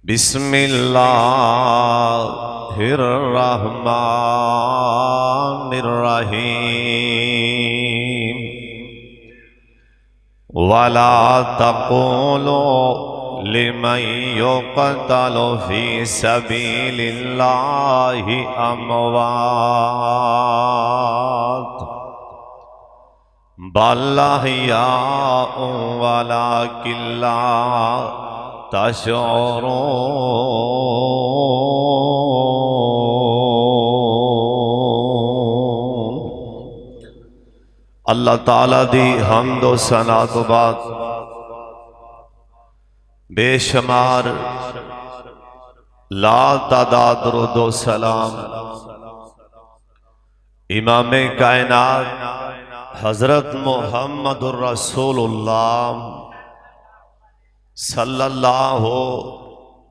बिस्मिल्लाहिर्रहमानिर्रहीम। वला तक़ूलू लिमन युक़तलु फ़ी सबीलिल्लाहि अमवात बल अहयाउ वलाकिन ला तशऊरून। अल्लाह ताला दी हम्द व सना तो बाद बेशुमार ला तादाद दुरूद व सलाम इमाम कायनात हजरत मुहम्मदुर रसूलुल्लाह सल्लल्लाहु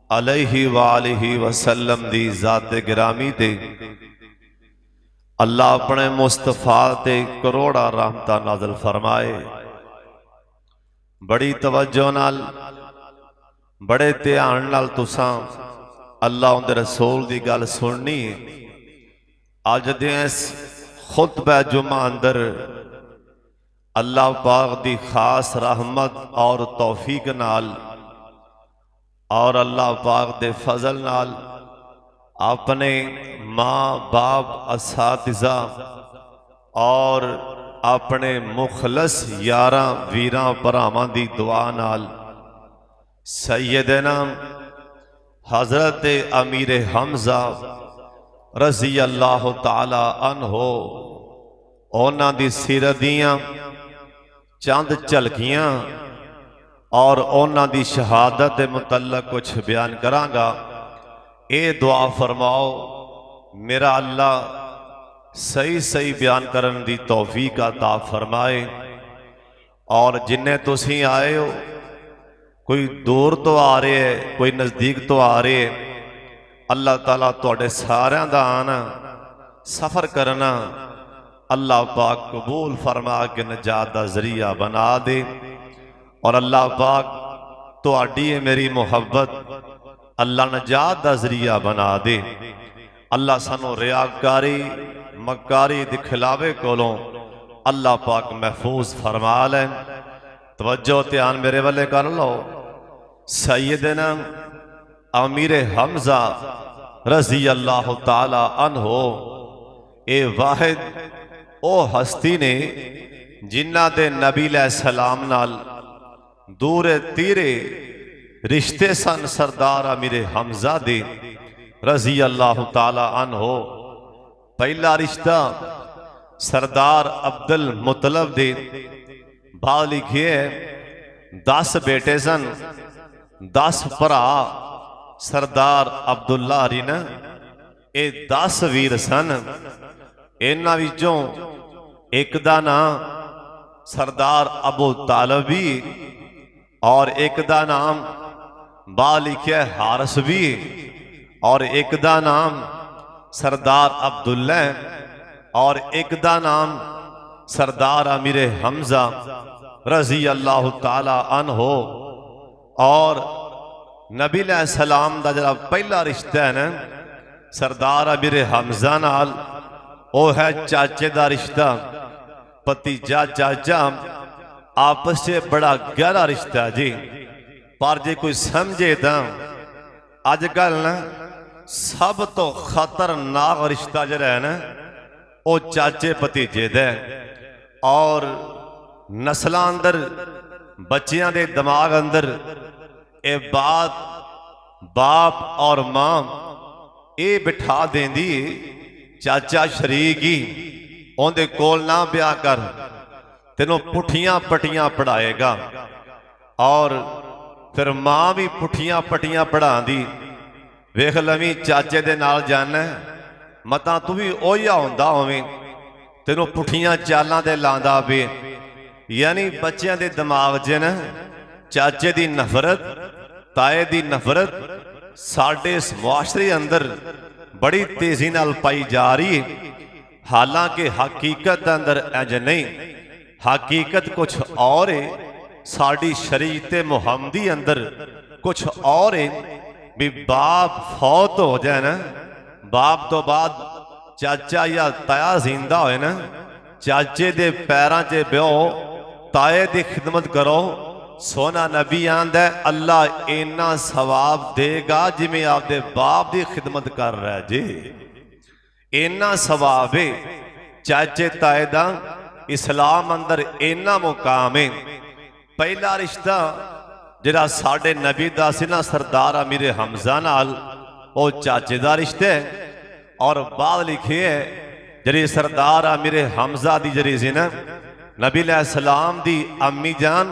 अलैहि वालिहि वसल्लम दी ज़ात गिरामी ते अल्लाह अपने मुस्तफा ते करोड़ा रहमतां नाज़िल फरमाए। बड़ी तवज्जो नाल बड़े ध्यान नाल तुसां अल्लाह उनदे रसूल दी गल सुननी है। अज दे इस खुतबा जुमा अंदर अल्लाह पाक दी खास रहमत और तौफीक नाल और अल्लाह पाक दे फजल नाल अपने माँ बाप असातिज़ा और अपने मुखलस यारां वीरां भरावां दी दुआ नाल सैयदना हजरत अमीर हमजा रज़ी अल्लाह ताला अन्हो उन्हां दी सीरत दियां चंद झलकियां और उन्हां दी शहादत के मुतल्लक कुछ बयान करांगा। ये दुआ फरमाओ मेरा अल्लाह सही सही बयान करन दी तौफीक अता फरमाए। और जिन्ने तुसीं आए हो, कोई दूर तो आ रहे है, कोई नज़दीक तो आ रहे है, अल्लाह ताला तुहाडे सारियां दा आना सफ़र करना अल्लाह पाक कबूल फरमा के नजात का जरिया बना दे। और अल्लाह पाक तुहाडी मेरी मुहब्बत अल्लाह नजात का जरिया बना दे। अल्लाह सानू रियाकारी मकारी दिखलावे कोलों अल्लाह पाक महफूज फरमा ले। तवज्जो ध्यान मेरे वाले कर लो। सैयदना अमीर हमजा रज़ी अल्लाह ताला अन्हो ए वाहिद ओ हस्ती ने जिन्हां दे नबी सलाम नाल दूर तीरे रिश्ते सन। सरदार अमीर हमजा दे रज़ी अल्लाह ताला अन्हो पहला रिश्ता सरदार अब्दुल मुतलब दे बाद लिखे 10 बेटे सन, 10 भरा सरदार अब्दुल्ला रिन ये 10 वीर सन। इन्हां विचों एक दा नाम सरदार अबू तालब भी और एक दा नाम बा लिखिया हारस भी और एक दा नाम सरदार अब्दुल्ला और एक दा नाम सरदार अमीर हमजा रज़ी अल्लाह ताला अन्हो। और नबी सलाम दा जरा पहला रिश्ता है ना सरदार अमीर हमजा नाल, वो है चाचे का रिश्ता, भतीजा चाचा आपस से बड़ा गहरा रिश्ता जी। पर जे कोई समझे तो अजकल ना सब तो खतरनाक रिश्ता जरा है ना वो चाचे भतीजे दे। और नस्ल अंदर बच्चियां दे दिमाग अंदर ये बात बाप और मां ये बिठा देंदी चाचा शरीक ही उहदे कोल ना ब्याह कर, तेनों पुठियां पटियां पढ़ाएगा। और फिर मां भी पुठियां पटियां पढ़ांदी। वेख लवी चाचे दे नाल जाना मतां तू भी ओहिया हुंदा होवें, तेनों पुठियां चालां दे लांदा पे। यानी बच्चों के दिमाग च न चाचे की नफरत ताए की नफरत साडे इस मुआशरे अंदर बड़ी तेजी नाल पाई जा रही है। हालांकि हकीकत अंदर इंज नहीं, हकीकत कुछ और है। साड़ी शरीयत मुहम्मदी अंदर कुछ और है। भी बाप फौत हो जाए ना, बाप तो बाद चाचा या ताया जिंदा होए ना, चाचे दे पैरां 'च ब्यो, ताए दी खिदमत करो। सोना नबी आंदा अल्लाह इन्ना सवाब देगा जिवें आपदे बाप दी खिदमत कर रहा जी। इन्ना सवाब है चाचे ताए दा। इस्लाम अंदर इन्ना मुकाम है। पहला रिश्ता जिहड़ा साडे नबी दा सी ना सरदार अमीर हमजा नाल, वो चाचे दा रिश्ता है। और बाद लिखी है जिहड़ी सरदार अमीर हमजा दी जिहड़ी सी ना नबी अलैहिस्सलाम दी अम्मी जान,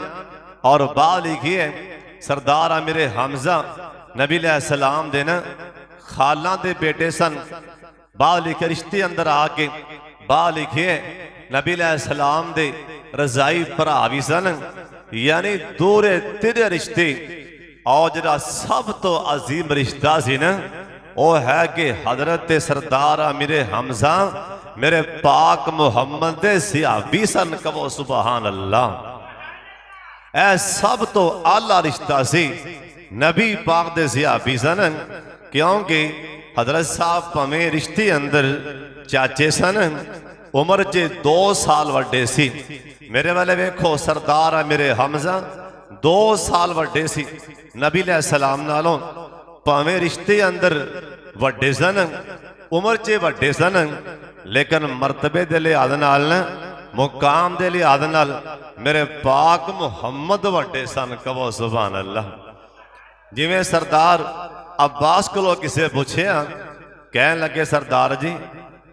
और बाद लिखी है सरदार अमीर हमजा नबी अलैहिस्सलाम दे ना खाला दे बेटे सन। बाद लिखे रिश्ते अंदर आके बाद लिखे नबी अलैहिस्सलाम दे रजाई भरा भी सन। यानी दूरे तिरे रिश्ते। और जिहड़ा सब तो अजीम रिश्ता सी ना वो है कि हजरत सरदार अमीर हमजा मेरे पाक मुहम्मद दे सिहाबी सन। कहो सुबहान अल्लाह। ऐ सब तो आला रिश्ता सी नबी पाक दे सिहाबी सन। क्योंकि हजरत साहब भावें रिश्ते अंदर चाचे सन, उम्र च 2 साल वड्डे सी। मेरे वाले वेखो सरदार अमीर हमजा 2 साल वड्डे सी नबी अलैहिस्सलाम नालों। भावें रिश्ते अंदर वड्डे सन, उम्र च वड्डे सन, लेकिन मरतबे दे लिहाज नाल ना, मुकाम दे लिहाज नाल मेरे पाक मुहम्मद वड्डे सन। कहो सुभान अल्लाह। जिवें सरदार अब्बास कोलों किसे पुछया, कहन लगे सरदार जी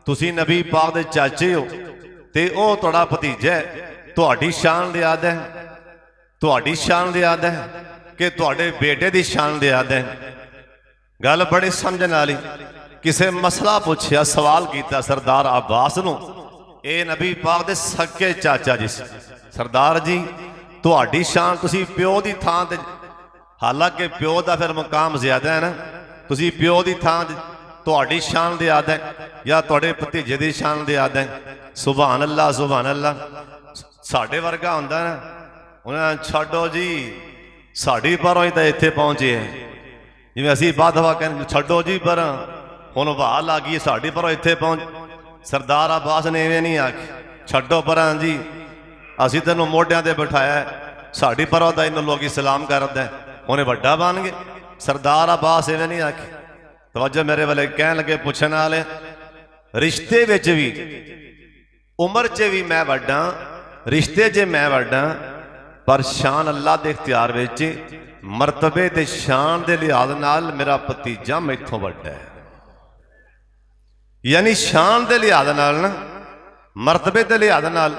तुसी नबी पाक दे चाचे हो ते ओ तुहाडा भतीजा है, तुहाडी शान लिहाज है, तुहाडी शान लिहाज है कि तुहाडे बेटे दी शान लिहाज है। गल बड़ी समझण वाली। किसे मसला पूछया, सवाल किया सरदार अब्बास नूं, ए नबी पाक दे सके चाचा जी सरदार जी तुहाडी शान, तुसी प्यो दी थां ते, हालांकि प्यो दा फिर मुकाम ज्यादा है ना, तुसी प्यो दी थां तुहाडी शान लिहाज है या तुहाडे भतीजे दी शान लिहाज है। सुभान अल्लाह सुभान अल्लाह। साडे वर्गा हुंदा ना, उन्हें छड्डो जी साडी परों ही तो इत्थे पहुंचे है। जिवें असीं बादवा कहने छड्डो जी पर हुण वाह लग गई साडी परों इत्थे पहुंच। सरदार अब्बास ने इवें नहीं आखी छड्डो पर जी असीं तैनूं मोढियां ते बिठाया, साडी परों दा इन्हूं लोग सलाम करदे, उन्हें वड्डा बन गए। सरदार अब्बास इवें नहीं आखी। तवज्जो मेरे वाले कहन लगे पुछण वाले, रिश्ते विच भी उम्र च भी मैं वड्डा, रिश्ते च मैं वड्डा, पर शान अल्लाह दे इख्तियार विच मरतबे ते शान दे लिहाज नाल मेरा भतीजा मैथों वड्डा है। यानी शान दे लिहाज नाल ना, मरतबे दे लिहाज नाल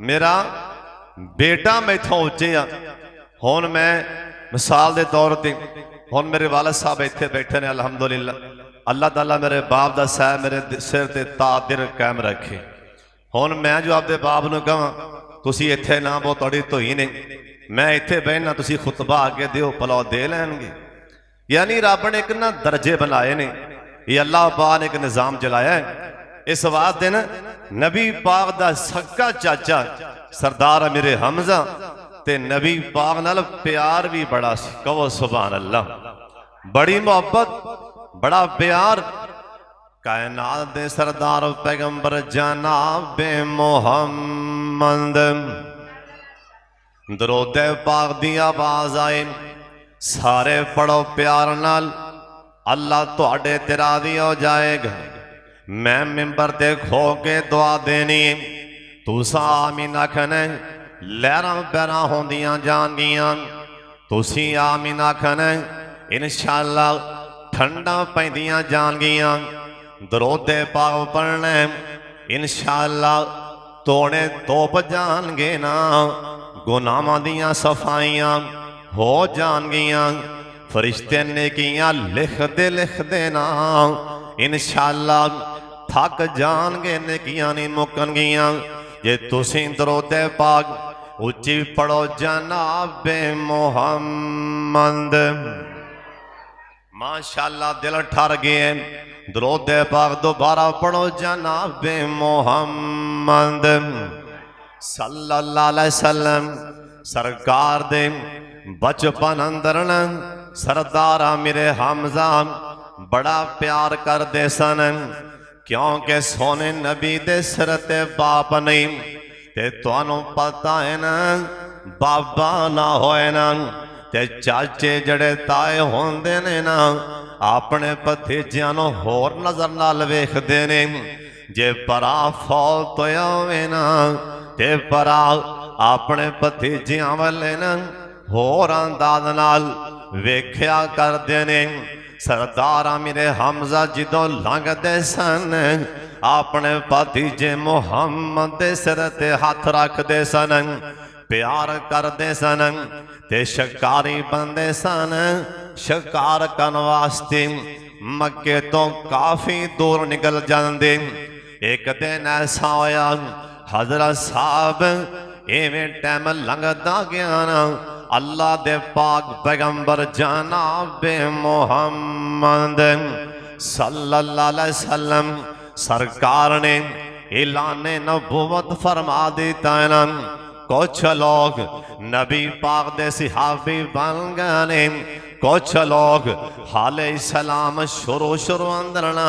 मेरा बेटा मैथों उच्चे आ। हुण मैं मिसाल दे तौर ते हुण मेरे वालिद साहब इत्थे बैठे ने, अलहमदुलिल्लाह। अल्लाह ताला मेरे बाप दा साहब मेरे सिर ते तादिर कायम रखे। हुण मैं जो आपदे बाप नूं कहां तुसी इत्थे ना बहुत तुहाडी धोई ने, मैं इत्थे बहना तुसी खुतबा आगे दिओ, भला दे लैणगे। यानी रब ने एक ना दर्जे बनाए ने, ये अल्लाह पाक ने एक निज़ाम चलाया है। इस वास्ते ना नबी पाक दा सक्का चाचा सरदार अमीर हमजा ते नबी पाक नाल प्यार भी बड़ा सी। कहो सुभान अल्लाह। बड़ी मोहब्बत, बड़ा प्यार। कायनात दे सरदार पैगंबर जनाबे मोहम्मद, दरूद पाक दी आवाज आए, सारे पढ़ो प्यार नाल, अल्लाह तुहाडे ते राज़ी हो जाएगा। मैं मिंबर ते खो के दुआ देनी, तुसां आमीन आखना, लहरां पैरां होंदियां जाणगियां, तुसीं आमीन आखना, इंशाअल्लाह ठंडा पैंदियां जाणगियां। दरूद पाक पढ़ना, इंशाअल्लाह तोड़े तोप जाणगे ना, गुनाहां दियां सफाइयां हो जाणगियां। फरिश्ते नेकियां लिखदे ना, इंशाअल्लाह थक जाणगे, नेकियां नहीं मुकणगियां जे तुसीं दरूद पाक उच्ची पढ़ो जनाबे मोहम्मद। माशाअल्लाह दिल ठर गए। दरूद पाक दोबारा पढ़ो जनाबे मोहम्मद सल्लल्लाहु अलैहि वसल्लम। सरकार दे बचपन अंदर न सरदार मेरे हमजा बड़ा प्यार करते सन, क्योंकि सोने नबी दे सिर ते बाप नहीं ते तुहानू पता है ना बाबा ना होए ना ते चाचे जड़े ताए होंदे ने ना अपने भतीजियां नू होर नजर नाल वेखदे ने। जे परा फौत होवे ना ते परा अपने भतीजियां वाले ना होर अंदाज नाल वेख्या करदे ने। सरदार मेरे हमजा जदों लंघदे सन अपने भतीजे मुहम्मद दे सिर ते हथ रखदे सन, प्यार करदे सन ते शिकारी बनदे सन। शिकार करन वास्ते मक्के तो काफी दूर निकल जांदे। एक दिन ऐसा होया हजरत साहब इवें टाइम लंघदा गया ना, अल्लाह दे पाक पैगंबर जनाब मुहम्मद सल्लल्लाहु अलैहि वसल्लम सरकार ने ऐलान नबूवत फरमा दिता है ना। कुछ लोग नबी पाक दे सहाबी बन गए ने, कुछ लोग हाले इस्लाम शुरू अंदर ना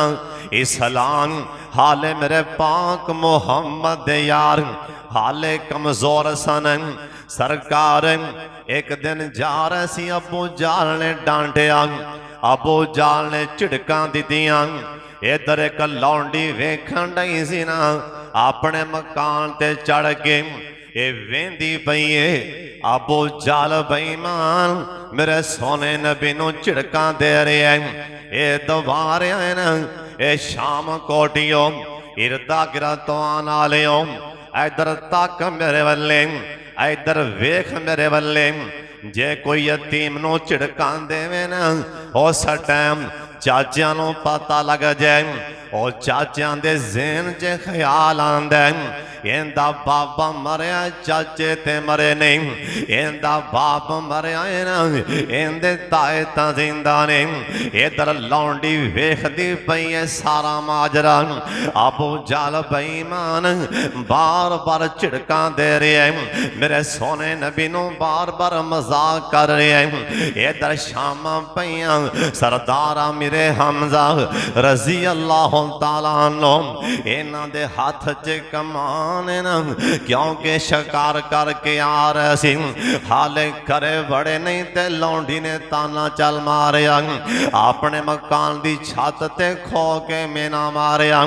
इस्लाम हाले मेरे पाक मुहम्मद यार हाले कमजोर सन। सरकार एक दिन जा रहे सी, अबू जाल ने डांटिया, अबू जाल ने झिड़कां दित्तियां। इधर एक लौंडी वेखण डई सी ना अपने मकान ते चढ़ के ये वेंदी पई है। अबू जाल बेईमान मेरे सोने नबी नू झिड़कां दे रहे हैं। ये दोबारे है ना ये शाम कोटियो इरदा गिरा तो आना लियो, इधर तक मेरे वल्ले, इधर वेख मेरे वल्ले। जे कोई यतीम नू झिड़कां देवे ना उस टाइम चाचियां नू पता लग जाए, और चाचियां दे ज़हन च ख्याल आंदा इंदा बाबा मरिया चाचे ते मरे नहीं, इंदा बाप मरिया है ना इंदे ताए तां जिंदा ने। इधर लौंडी वेखदी पई है सारा माजरा। अबू जाल बेईमान बार बार झिड़कां दे रहे हैं, मेरे सोने नबी नू बार बार मजाक कर रहे हैं। इधर शामां पईयां सरदार मेरे हमजा रजी अल्लाह ताला अन्हु इन्हां दे हाथ च कमान है ना, क्योंकि शिकार करके आ रहे सी। हाले करे बड़े नहीं ते लौंडी ने ताना चल मारिया, अपने मकान दी छत ते खो के मेना मारिया।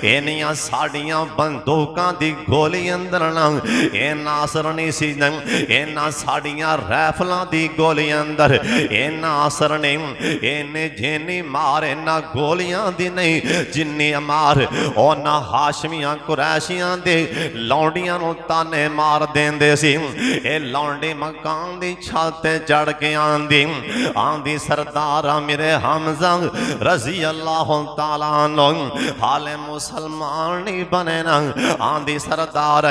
इनियां साड़ियां बंदूकां दी गोली अंदर ना इन्ना असर नहीं सी, इन्ना साड़ियां रैफलां दी गोली अंदर इन्ना असर नहीं। इन्ने जिन्नी मार इन्ना गोलियां दी नहीं जिन्नी मार उन्ना हाशमियां कुरैशियां दे लौंडियां नू ताने मार देंदे सी। ए लौंडी मकान दी छत ते चढ़ के आंदी सरदार मेरे हमजा रजी अल्लाह ताला अन्हु हाले मुसलमान नहीं बने ना। आंदी सरदार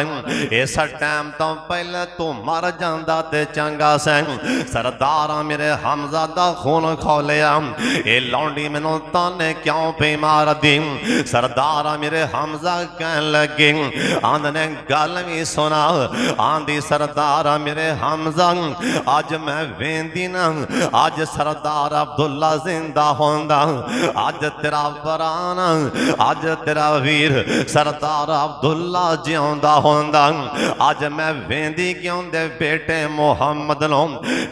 इस टाइम तो पहले तू मर जांदा ते चंगा सैन। सरदार मेरे हमजा दा खून खोलिया, ए लौंडी मैनू ताने क्यों पे मार दी। सरदार मेरे हमजा कहन लगे आंदने गल भी सुना। आंदी सरदार मेरे हमजा अज मैं वेंदी ना अज सरदार अब्दुल्ला जिंदा होंदा, अज तेरा बरान अज तेरा वीर सरदार अब्दुल्ला जिਉਂदा होंदा। अज मैं वेंदी क्यों दे बेटे मुहम्मद नो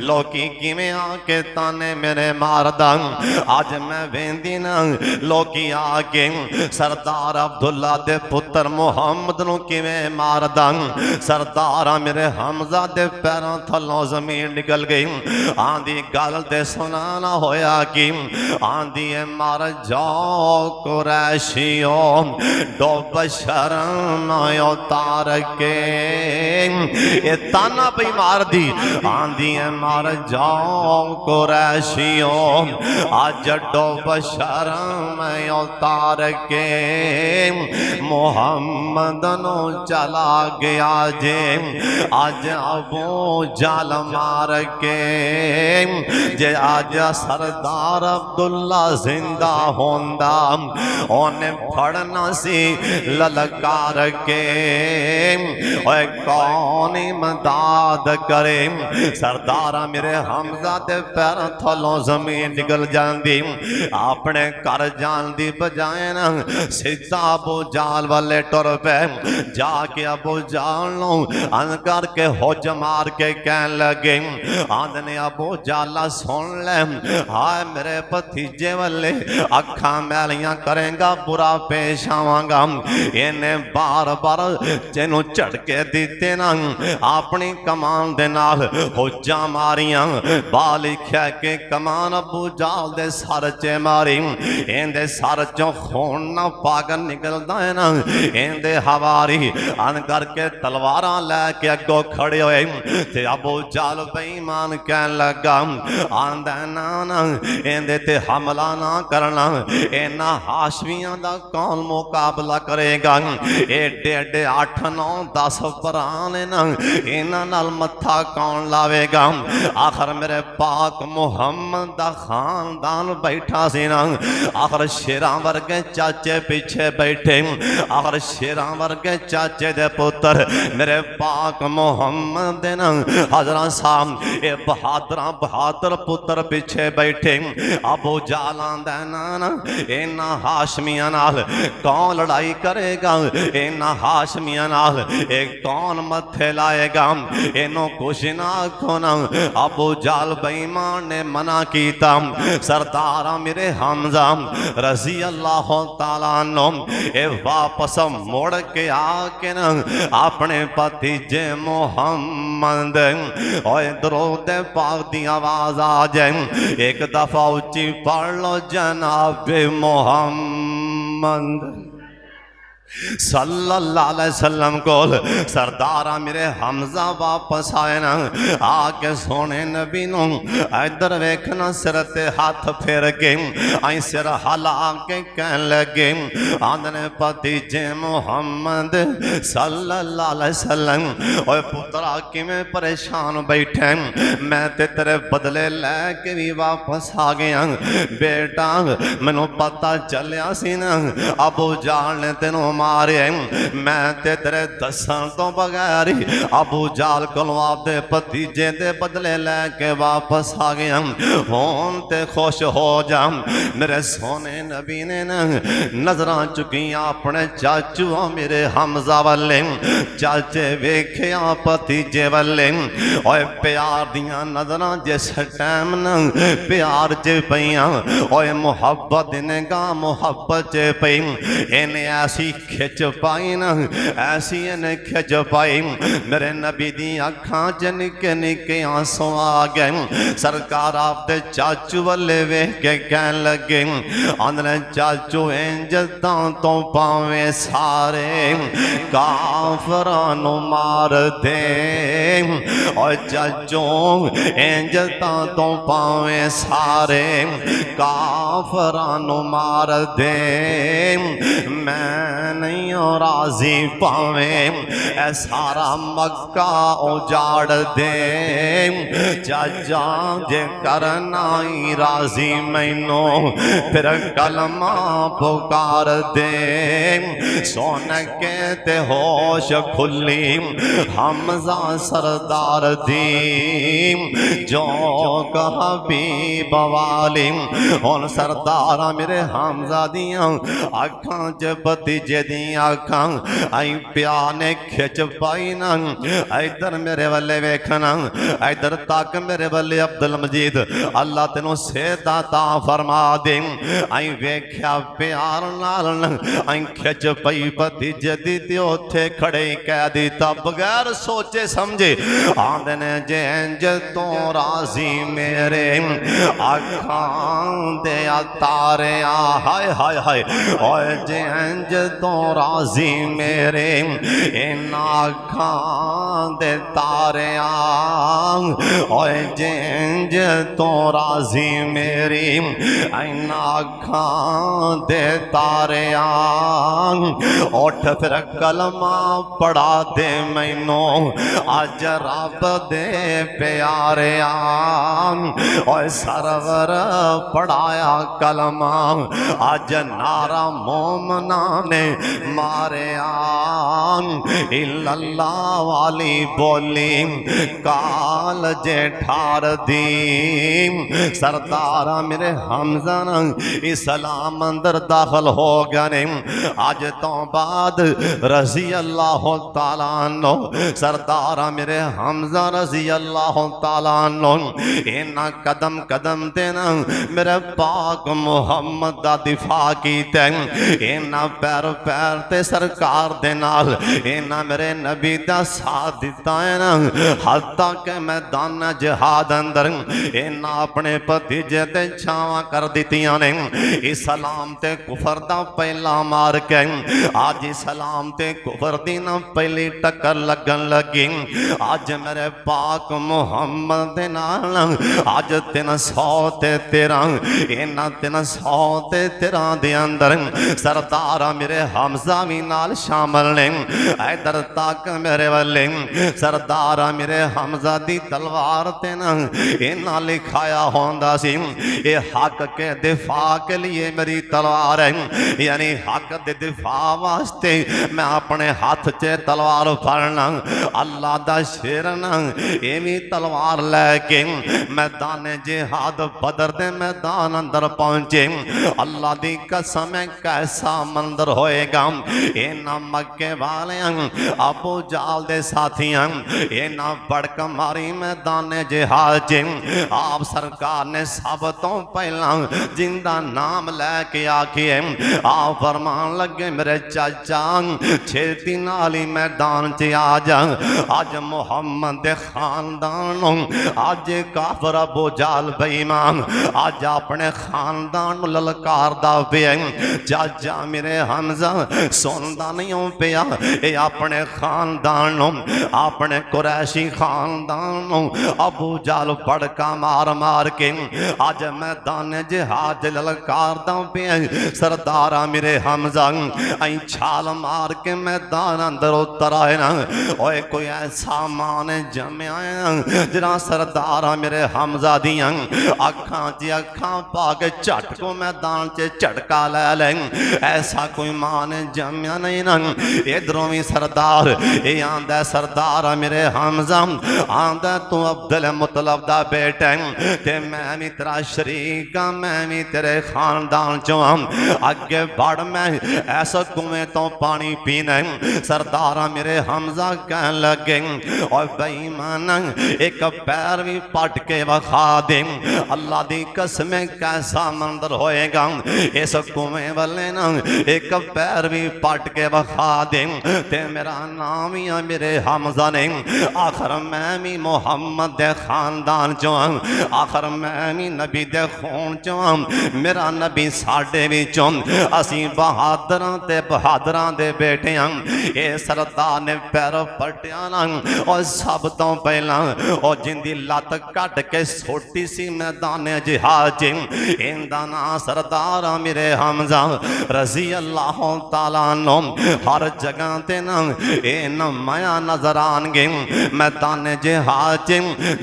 लोकी किवें आके ताने मेरे मारदा। अज मैं वेंदी ना लोकी आके सरदार अब्दुल्ला दे पुत्र मुहम्मद नु किवें मारदा। सरदार मेरे हमजा दे पैरों थलों जमीन निकल गई। आंदी गल ते सुनाना होया कि आंदी है मर जाओ कुरैशियो डुब शर्म उतार के। ये ताना पई मार दी। आंदी है मर जाओ कुरैशियो अज डुब शर्म उतार के। मुहम्मद नो चला गया जे अज अबू जाल मार के। जे अज सरदार अब्दुल्ला जिंदा होंदा उन्हें फड़ना सी ललकार के। ओए कौन इमदाद करे। सरदारा मेरे हमजा दे पैरों थलों जमीन निकल जाती, अपने घर जान दी बजाय ना सीधा अबू जाल वाले टुर पे। जाके अबू जाल नो अन करके होज मार के कहन लगे, आंदने अबू जाला सुन ले, हाय मेरे भतीजे वाले अखा मैलियां करेगा, बुरा पेश आवांगा। इन्हें बार बार तेनू झटके दिते ना, अपनी कमान दे नाल होजा मारियां। बालिख्या के कमान अबू जाल दे सर च मारी, इहदे सर चों खून ना पागल निकलदा है ना। इहदे हवारी अन करके तलवारां लैके अगों खड़े होए ते अबू जाल बेईमान कहन लगा, आंदा ना ना इहदे ते हमला ना करना, इन्हां हाशमियां दा कौन मुकाबला करेगा। एडे एडे 8 9 10 भरा ने ना, इन्हां नाल मत्था कौन लावेगा। आखिर मेरे पाक मुहम्मद दा खानदान बैठा सी ना, आखिर शेरां वर्गे चाचे पीछे बैठे, आखिर शेरां वर्गे चाचे दे पुत्र मेरे पाक मुहम्मद दे ना हजरा साहब ये बहादुर पुत्र पीछे बैठे। अबू जालां दा ना इन्हां हाशमियां नाल कौन लड़ाई करेगा, इन्हां हाशमियां नाल एक कौन मथे लाएगा। इन्हों कुछ ना आखो ना। अबू जाल बेईमान ने मना कीता। सरदारा मेरे हमजा रजी अल्लाह तआला अन्हु ए वापस मुड़ के आके ना अपने भतीजे मुहम्मद और दरूद पाक दी आवाज आ जाए, एक दफा उच्ची पढ़ लो जनाब मुहम्मद सल्लल्लाहु अलैहि वसल्लम कोल। सरदारा मेरे हमजा वापस आए ना, आके सोने नबी नू इधर वेखना, सिर ते हाथ फेर के आई सिर हला के कहन लगे, आंदने भतीजे मुहम्मद सल्लल्लाहु अलैहि वसल्लम ओए पुत्रा किवें परेशान बैठे, मैं ते तेरे बदले लैके भी वापस आ गया। बेटा मैनू पता चलिया सी ना अबू जाल ने तेनू मारे, मैं ते तेरे दसन तो बगैर ही अबू जाल कोलों आपदे भतीजे दे बदले लैके वापस आ गया। हुण ते खुश हो जा। मेरे सोने नबी ने नजरां चुकियां अपने चाचू मेरे हमजा वाले, चाचे वेख्या भतीजे वाले, ओए प्यार दियां नजरां जिस टाइम न प्यार च पईयां, ओए मुहब्बत ने गा मुहब्बत च पई। इन्हें ऐसी खिच पाई ना, ऐसी इन्हें खिच पाई, मेरे नबी दी अखां च निके निके आंसू आ गए। सरकार आपदे चाचू वाले वेख के कहन लगे, आंदने चाचू इंज तो पावे सारे काफरां नू मार दे, और चाचू इंज तो पावे सारे काफरां नू मार दे। मैं नहीं राजी पावे ऐ सारा मक्का उजाड़ दे, चाचा जे करना ही राजी मैनू फिर कलमा पुकार दे। सोन के ते होश खुली हमजा सरदार दी, जो कहा भी बवाली। हुण सरदारा मेरे हमजा दियां अखां च भतीजे दियां अखां आई प्यार ने खिच पाई ना। इधर मेरे वाले वेखना, इधर तक मेरे वाले अब्दुल मजीद, अल्लाह तेनों सेहत ता फरमा दे। आई वेख्या प्यार नाल आई खिच पई भतीजे दी ते उत्थे खड़े कह दिता बगैर सोचे समझे, आंदे ने जे इंज तो राजी मेरे अखां दे तारे हाय हाय हाय, और जे इंज तो राजी मेरे इन अखां दे तारे और जे इंज तो राजी मेरी इन अखां दे तारे। उठ फिर कलमा पढ़ा दे मैनू अज रब दे प्यारे, और सरवर पढ़ाया कलमा अज नारा मोमना ने मारे आम इल्लल्लाह वाली बोली काल जे ठार दी सरदारा मेरे हमजा इस्लाम अंदर दाखिल हो गए। अज तो बाद रजी अल्लाह तआला अन्हु सरदारा मेरे हमजा रजी अल्लाह तआला अन्हु इन्ना कदम कदम ते ना मेरे पाक मुहम्मद दा दिफा कीता, इन्ना पैर पैर ते सरकार दे नाल इन्ना मेरे नबी दा साथ दिता है ना। हत्ता के मैदान जिहाद अंदर इन्ना अपने भतीजे ते छावां कर दित्तियां ने। इस्लाम ते कुफर दा पहला मार के आज इस्लाम ते कुफर दी ना पहली टक्कर लगन लगी। आज मेरे पाक मुहम्मद दे नाल आज 300 ते 13 इन्ना 300 ते 13 दे अंदर सरदारा मेरे हमजा भी नाल शामिल ने। इधर तक मेरे वाले सरदारा मेरे हमजा दी तलवार ते ना इन्ना लिखाया होंदा सी ये हक के दिफा के लिए मेरी तलवार है, यानी हक दे दिफा वास्ते मैं अपने हाथ च तलवार फड़ना। अल्लाह दा शेर ना एवी तलवार लैके मैदान जिहाद बदर दे मैदान अंदर पहुंचे। अल्लाह दी कसम कैसा मंजर होएगा। इन्ना मक्के वाले अबू जाल दे साथियां इन्ना बड़क मारी मैदान जिहाद च आप सरकार ने सब तो पहला जिंदा नाम लैके आखिए आप फरमान लगे मेरे चाचा छेती नाल ही मैदान च आ जा। अज मुहम्मद दे खानदान अज काफर अबू जाल बेईमान अज अपने खानदान ललकारदा पिया। चाचा मेरे हमजा सुनदा नहीं पिया ये अपने खानदान अपने कुरैशी खानदान अबू जाल पड़का मार मार के अज मैदान जिहाद ललकारदा पिया। सरदारा मेरे हमजा आई छाल मार के मैदान अंदर उतर आए ना। ओए कोई ऐसा मान जमया जरा सरदारा मेरे हमजा दियां अखां च अखां पा के झट को मैदान च झटका ले लें। ऐसा कोई मान जमया नहीं ना। इधरों भी सरदार ये आंदा सरदार मेरे हमजा आंदा तू अब्दुल मुतलब दा बेटा ते मैं भी तेरा शरीक हाँ, मैं भी तेरे खानदान चो अगे बढ़ मैं ऐसा कुएं तो पानी पीना। सरदारा मेरे हमजा कह लगे और बेईमान एक पैर भी पट के वखा दे। अल्लाह दी कसम कैसा मंजर होएगा। इस कुएं वाले ना एक पैर भी पट के वखा दे ते मेरा नाम ही मेरे हमजा ने। आखिर मैं भी मुहम्मद दे खानदान चो आखिर मैं भी नबी दे खून चो मेरा नबी साडे विचों असी बहादरां ते बहादरां दे बेटे हां। ये सरदार ने पैर पट्टिया ना और सब तो पहला और जिंदी लत कट के सोटी सी मैदान जिहाद इंदा ना सरदार मेरे हमजा रजी अल्लाह तआला अन्हु। हर जगह ते ना ये नमाया नजर आनगे मैदान जिहाद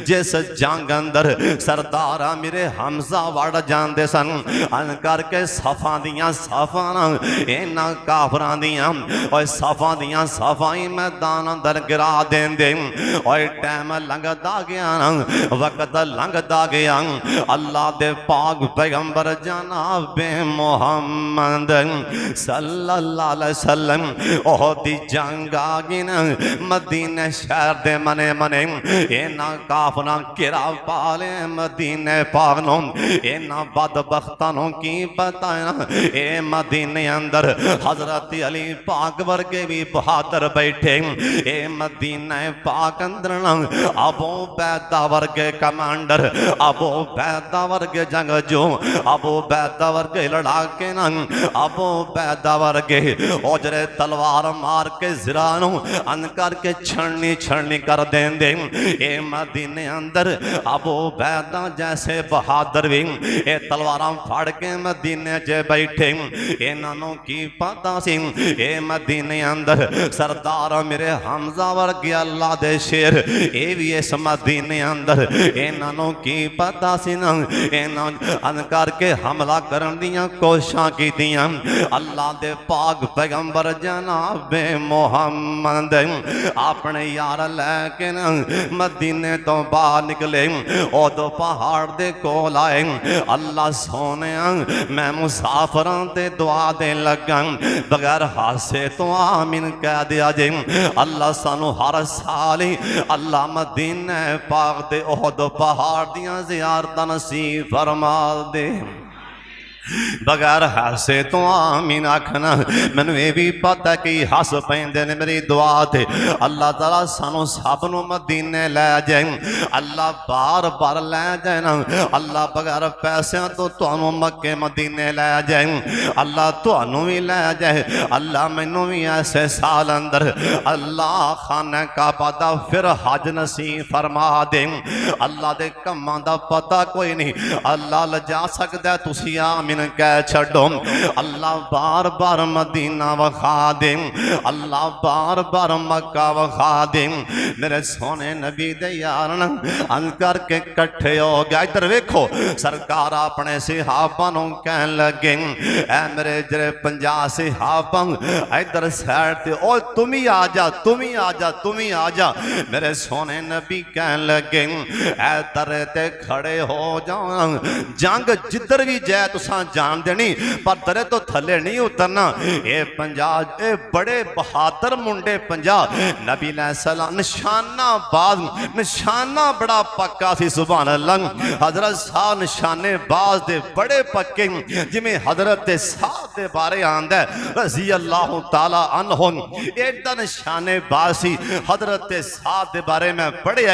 जिस जंग अंदर सरदार मेरे हमजा वड़ जाते सन अन करके सफा दियां सफा इन्ना काफरां दियां और सफा दियां सफा ही मैदान अंदर गिरा देंदे। और टाइम लंघदा गया वक्त लंघदा गया। अल्लाह दे पाक पैगंबर जनाब मुहम्मद सल्लल्लाहु अलैहि वसल्लम ओहदी जंग आ गई ना मदीने शहर दे मने मने इन्ना काफरां घेरा पा ले मदीने पाक नो। इन्ना बदबख्तां नो की पता ए मदीने अंदर हजरत अली पाक वर्गे भी बहादुर बैठे। ए मदीने पाक अंदर अबू बैदा वर्गे कमांडर अबू बैदा वर्गे जंगजू अबू बैदा वर्गे लड़ाके न अबू बैदा वर्गे ओजरे तलवार मार के जिरानू अन करके छड़नी छड़नी कर देंदे। ए मदीने अंदर अबू बैदा जैसे बहादुर भी ए तलवारां फाड़ के मदीने च बैठे। इन्हों की पता सी ए मदीने अंदर सरदार मेरे हमजा वर्गे अल्लाह दे शेर ए भी इस मदीने अंदर इन्हों की पता सी ना इन्हों करके हमला करन दियां कोशिशां कीतियां। अल्लाह दे पाक पैगंबर जनाबे मुहम्मद अपने यार लैके मदीने तो बाहर निकले। उदो पहाड़ दे कोल आए, अल्लाह सोने मैं मुसाफिरां ते दुआ दे लगा, बगैर हासे तो आमीन कह दिया जे। अल्लाह सानू हर साल ही अल्लाह मदीने पाक दे उहद पहाड़ दियां ज़ियारतां नसीब फरमा दे। बगैर हासे तो आमीन आखना। मैनू ये भी पता कि हस पैंदे ने मेरी दुआ ते। अल्लाह ताला सानू सब नू मदीने लै जाए, अल्लाह बार बार लै जाए ना। अल्लाह बगैर पैसों तो तुहानू मक्के मदीने लै जाए, अल्लाह तुहानू भी लै जाए। अल्लाह मैनू भी ऐसे साल अंदर अल्लाह खाना काबा दा फिर हज नसीब फरमा दे। अल्लाह दे कम्मां दा पता कोई नहीं, अल्लाह लजा सकदा तुसी आमीन कह छड़ो। अल्लाह बार बार मदीना वखा दे, अल्लाह बार बार मक्का वखा दे। मेरे सोने नबी दे यार अंज करके कट्ठे हो गया। इधर वेखो सरकार अपने सिहाबा नू कहन लगे, ऐ मेरे जरे 50 सिहाबा इधर साइड ते, ओ तुम ही आ जा, तुम ही आ जा, तुम ही आ जा। मेरे सोने नबी कहन लगे, ऐ दरे ते खड़े हो जाओ, जंग जिधर भी जाए तुसा जान देनी, पर दरे तो थले नहीं उतरना। ये 50 ये बड़े बहादुर मुंडे 50 नबी सलाम निशाना बाज, निशाना बड़ा पक्का सी। सुभान अल्लाह। हजरत साहब निशाने बाज दे बड़े पक्के, जिमें हजरत साहब दे बारे आंदा रजी अल्लाह ताला अन्हु, एडा निशाने बाज सी। हजरत साहब दे बारे में पढ़िया,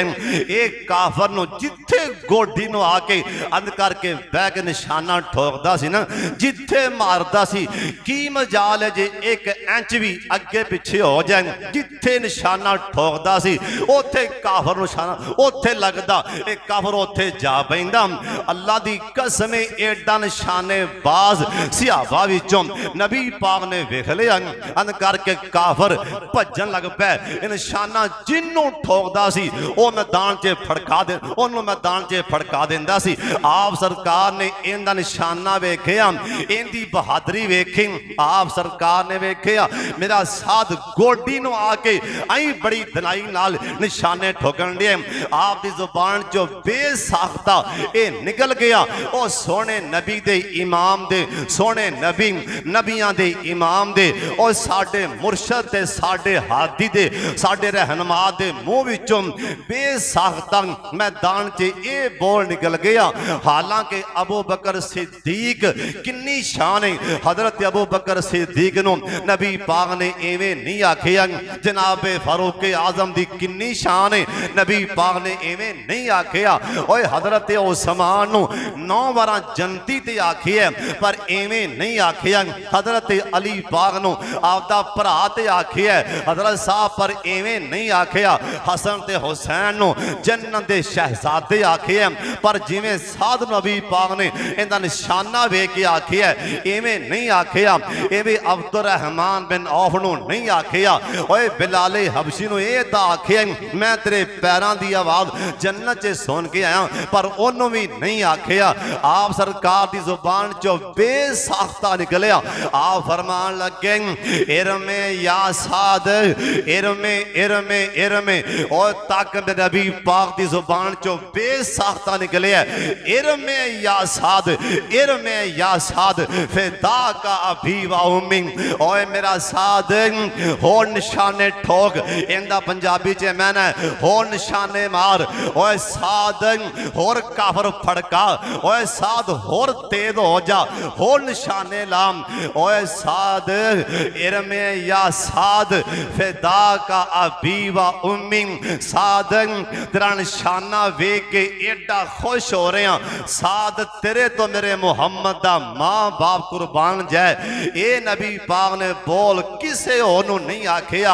एक काफर नु जिथे गोडी नु आके अंध करके बह के निशाना ठोकदा सी ना, जिथे मारदा सी की मजाल है जे 1 इंच भी अगे पिछे हो जाए। जिथे निशाना ठोकदा सी उथे काफर निशाना उथे लगदा, एक काफर उथे जा पैंदा। अल्लाह दी कसम एडा निशाने बाज सिहाबा विचों नबी पाक ने वेख लिया, अंध करके काफर भजन लग पे। निशाना जिन्हों ठोकदा सी ओ मैदान च फड़का दे, ओनू मैदान च फड़का देंदा सी। आप सरकार ने इनदा निशाना वेखिया, इनदी बहादुरी वेखी। आप सरकार ने वेखिया मेरा साथ गोडी नु आके आई बड़ी दनाई नाल निशाने ठोकन दे। आप दी जुबान चो बेसाख्ता ए निकल गया, ओ सोने नबी दे इमाम दे, सोने नबी नबियां दे इमाम दे, ओ साडे मुर्शद ते साडे हादी दे, साडे रहनुमा दे मुंह विचों बेसाख्ता मैदान च ए बोल निकल गया। हालांकि अबू बकर सिद्दीक किन्नी शान है, हजरत अबू बकर सिद्दीक नु नबी पाक ने एवें नहीं आखिया। जनाबे फारूक आजम दी किन्नी शान है, नबी पाक ने एवें नहीं आखिया। ओए हजरत उस्मान नु 9 बार जनती ते आखिया, पर एवें नहीं आखिया। हजरत अली पाक नु आपदा भरा ते आखिया, हजरत साहब पर एवें नहीं आखिया। हसन ते हुसैन नु जन्नत दे शहजादे आखिया, पर जिवें साध नबी पाक ने इनका निशाना वेख के आखिया, इवें नहीं आखिया। इवें अब्दुर रहमान बिन औफ नू नहीं आखिया। ओए बिलाले हबशी नू ये तां आखिया मैं तेरे पैरां दी आवाज जन्नत च सुन के आया, पर ओनू भी नहीं आखिया। आप सरकार दी जुबान चो बेसाख्ता निकलिया। आप फरमान लगे, इरमे या साद, इरमे इरमे इरमे। और तक नबी पाक दी जुबान चो बेसाख्ता निकलिया, इरमे या साद, इरमे या साद, फिदा का अभी वा उम्मी। ओए मेरा साद हो निशाने ठोक, इंदा पंजाबी च मैंने हो निशाने मार। ओए साद होर काफर फड़का, ओए साद होर तेज हो जा, हो निशाने लाम। ओए साद इरमे या साद, फिदा का अभी वा उम्मी। साद तेरा निशाना वेख के एडा खुश हो रहे हैं। साद तेरे तो मेरे मुहम्मद दा मां बाप कुर्बान जाए। ए नबी पाक ने बोल किसे ओनू नहीं आखिया।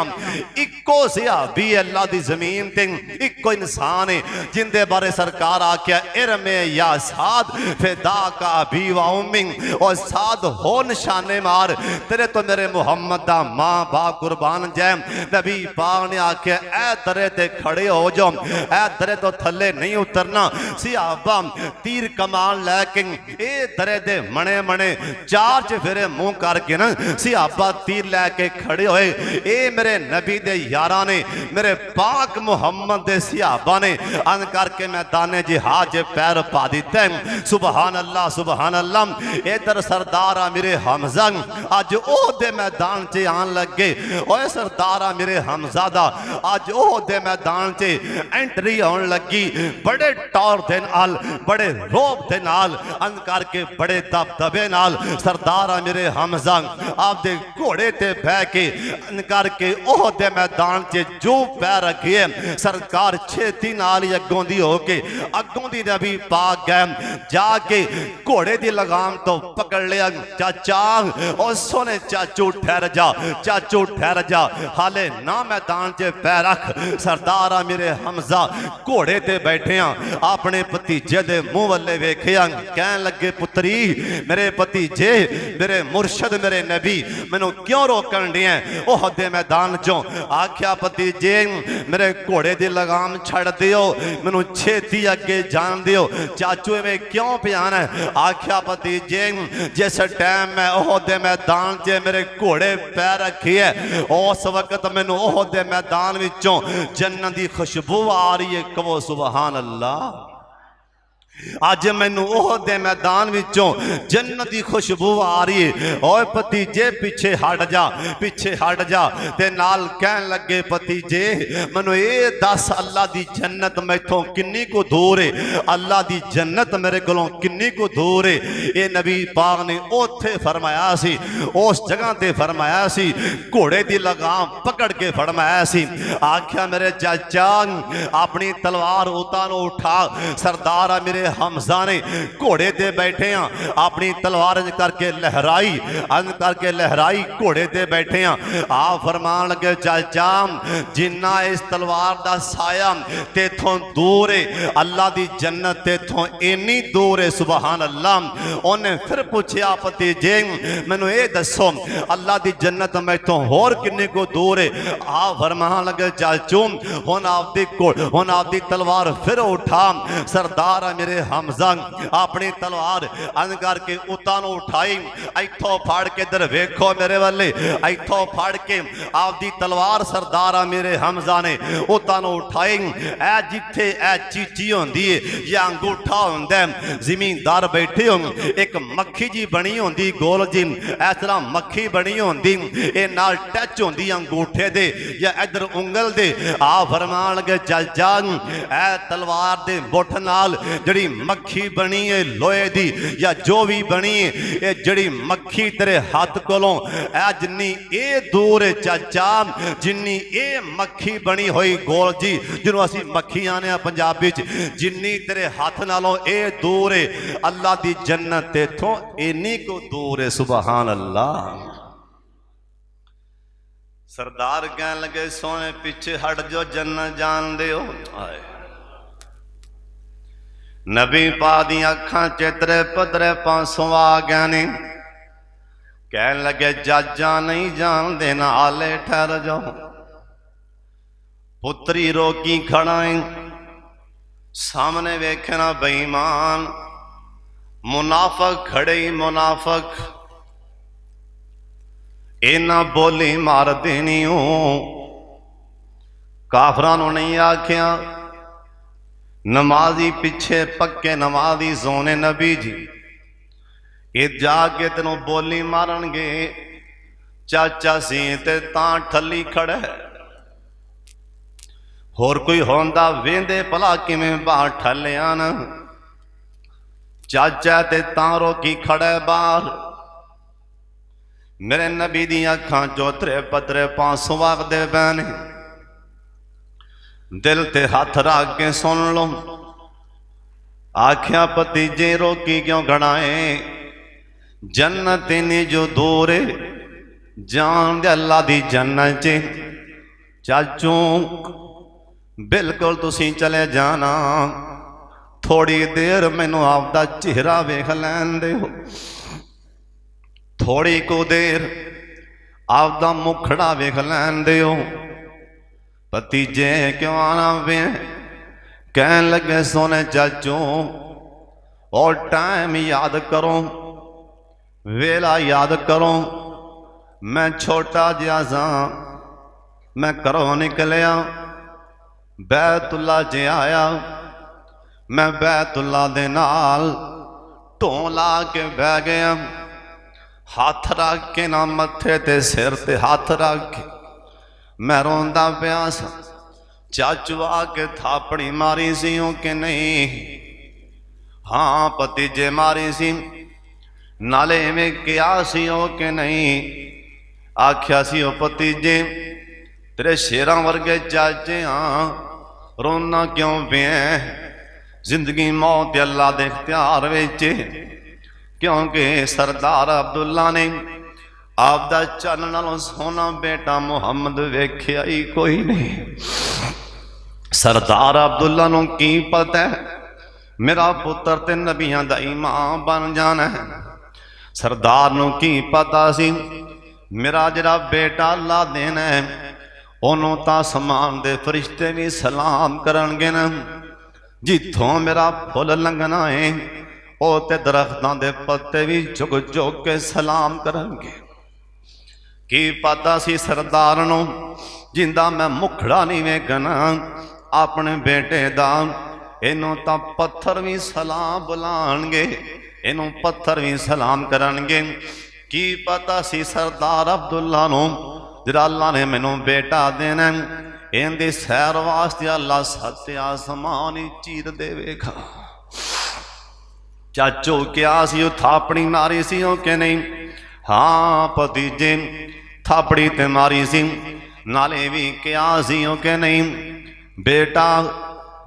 इको सहाबी अल्लाह दी जमीन ते इको इंसान है जिंदे बारे सरकार आख्या, इरमे या साद फिदा का अभी वा उम्मी। और साद हो निशाने मार, तेरे तो मेरे मुहम्मद दा मां बाप कुर्बान जाए। नबी पाक ने आख्या, ए दरे ते खड़े हो जाओ, ए दरे तो थले नहीं उतरना। सहाबा तीर कमान लैके ए दरे दे मने मने चार चफेरे मुंह करके ना सिहाबा तीर लैके खड़े होए। ये मेरे नबी दे यारा ने, मेरे पाक मुहम्मद दे सिहाबा ने अन करके मैदाने जिहाद पैर पा दिते। सुबहान अल्लाह सुबहान अल्लाह। इधर सरदार मेरे हमजा अज ओह दे मैदान च आन लगे। ओए सरदार मेरे हमजा दा अज ओह दे मैदान च एंट्री होने लगी। बड़े टौर दे नाल, बड़े रोब दे नाल अन करके बड़े दबदबे नाल सरदार मेरे हमजा आपदे घोड़े ते बह के अन करके ओह दे मैदान च जो पैर रखिए सरकार छेती नाल ही अगों दी हो के अगों दी नबी पाक गए जाके घोड़े दी लगाम तो पकड़ लिया। चाचा और सोने चाचू ठहर जा, चाचू ठहर जा, हाले ना मैदान च पैर रख। सरदार मेरे हमजा घोड़े ते बैठे अपने भतीजे दे मुंह वाले वेखिया, कहन लगे पुत्री मेरे भतीजे मेरे मुर्शद मेरे नबी मैनू क्यों रोकन दिए ओह दे मैदान चो। आख्या भतीजे मेरे घोड़े दी लगाम छड़ दियो, मैनू छेती अगे जान दियो। चाचू में क्यों प्यान है? आख्या भतीजे जिस टाइम मैं ओह दे मैदान च मेरे घोड़े पैर रखी है उस वक्त मैनू ओह दे मैदान विचों जन्नत दी खुशबू आ रही है। कहो सुबहान अल्लाह। अज मैनू ओह दे मैदान विचों जन्नत दी खुशबू आ रही है। ओए भतीजे पीछे हट जा, पीछे हट जा। ते नाल कहन लगे भतीजे मैनू ये दस अल्लाह दी जन्नत मैथों किन्नी को दूर है, अल्लाह दी जन्नत मेरे कोलों किन्नी को दूर है। ये नबी पाक ने ओथे फरमाया सी, उस जगह ते फरमाया सी, घोड़े दी लगाम पकड़ के फरमाया सी। आख्या मेरे चाचा अपनी तलवार उतारो उठा। सरदार मेरे हमजा ने घोड़े ते बैठे अपनी तलवार करके लहराई, अन करके लहराई घोड़े ते बैठे आ फरमान लगे चाचा जिन्ना इस तलवार दा साया तेथों दूर है अल्लाह दी जन्नत तेथों इन्नी दूर है। सुबहान अल्लाह। उन्हें फिर पूछया भतीजे मैनू ये दसो अल्लाह दी जन्नत मैथों होर किन्नी को दूर है? आ फरमान लगे चाचू हुण आपदी तलवार फिर उठा। सरदार मेरे हमजा अपनी तलवार अन करके उतां उठाई, इथों फाड़ के इधर वेखो मेरे वाले, इथों फाड़ के आपदी तलवार सरदार मेरे हमजा ने उतां उठाई। ऐ जिथे ऐ चीची होंदी है या अंगूठा होंदा है, जिमींदार बैठे हो एक मक्खी जी बनी होंदी गोल जी, इस तरह मक्खी बनी होंदी ए नाल टच होंदी अंगूठे दे या इधर उंगल दे। आ फरमान लगे चल जा ऐ तलवार दे मुठ नाल जड़ी मक्खी बनी है लोहे दी या जो भी बनी है ये जड़ी मक्खी तेरे हाथ कोलों ऐ जिन्नी ए दूर है चाचा, जिन्नी ए मक्खी बनी हुई गोल जी जिन्हों असी मक्खी आने पंजाबी च, जिन्नी तेरे हाथ नालों ए दूर है अल्लाह दी जन्नत इथों इन्नी को दूर है। सुबहान अल्लाह। सरदार कहन लगे सोने पीछे हट जो जन्नत जान दे हो। नबी पा दी अखां चितरे पतरे पासों आ गए ने, कहन लगे जाजा नहीं जान देना आले ठहर जाओ। पुत्री रोकी खड़ा है सामने वेखना बेईमान मुनाफक खड़े ही मुनाफक इना बोली मार देनी हो। काफरां नूं नहीं आख्या नमाजी पिछे पक्के नमाजी सोने नबी जी ये जाके तेनों बोली मारनगे। चाचा सी ते तां ठली खड़ा है, होर कोई होंदा वेंदे भला किवें बाहर ठलिया न। चाचा ते तां रोकी खड़ा बाहर। मेरे नबी दी अखां चौतरे पतरे पांसों वगदे पैने। दिल ते हाथ रख के सुन लो। आख्या भतीजे रोकी क्यों खड़ाए? जन्नत इन्नी जो दूर है जान दे अल्लाह दी जन्नत च। चाचू बिल्कुल तुसी चले जाना, थोड़ी देर मैनू आपदा चेहरा वेख लैन दे हो। थोड़ी को देर आपदा मुखड़ा वेख लैन दे हो। भतीजे क्यों आना वे? कहन लगे सोने चाचू और टाइम याद करो वेला याद करो मैं छोटा जिहा सां मैं घरों निकलिया बैतुल्ला च आया मैं बैतुल्ला दे नाल ढों ला के बह गया हाथ रख के ना मत्थे ते सिर ते हाथ रख के मैं रोंदा पिया सा चाचू आके थापड़ी मारी सी कि नहीं हाँ भतीजे मारी सी नाले में क्या सी कि नहीं आख्या सी भतीजे तेरे शेरां वर्गे चाचे हाँ रोना क्यों पे जिंदगी मौत अल्लाह दे इख्तियार विच क्योंकि सरदार अब्दुल्ला ने आपदा चन नालों सोना बेटा मुहम्मद वेख्या ही कोई नहीं। सरदार अब्दुल्ला नूं की पता है मेरा पुत्र ते नबियां दा इमाम बन जाना है। सरदार नूं की पता सी मेरा जिहड़ा बेटा अल्लाह देना है ओनूं तां आसमान दे फरिश्ते भी सलाम करनगे न जिथों मेरा फुल लंघना है ओ ते दरख्तां दे पत्ते भी झुक झुक के सलाम करनगे। की पता सी सरदार नूं जिंदा मैं मुखड़ा नहीं वेखना अपने बेटे दा इनू तां पत्थर भी सलाम बुलाणगे इनू पत्थर भी सलाम करनगे। की पता सी सरदार अब्दुल्ला नूं जिहड़ा अल्लाह ने मैनू बेटा देना इहदी सैर वास्ते अल्लाह सत्ते आसमान ही चीर देवेगा। चाचो क्या सी थापड़ी मारी सी कि नहीं हाँ भतीजे थापड़ी ते मारी सी नाले भी क्या सी कि नहीं बेटा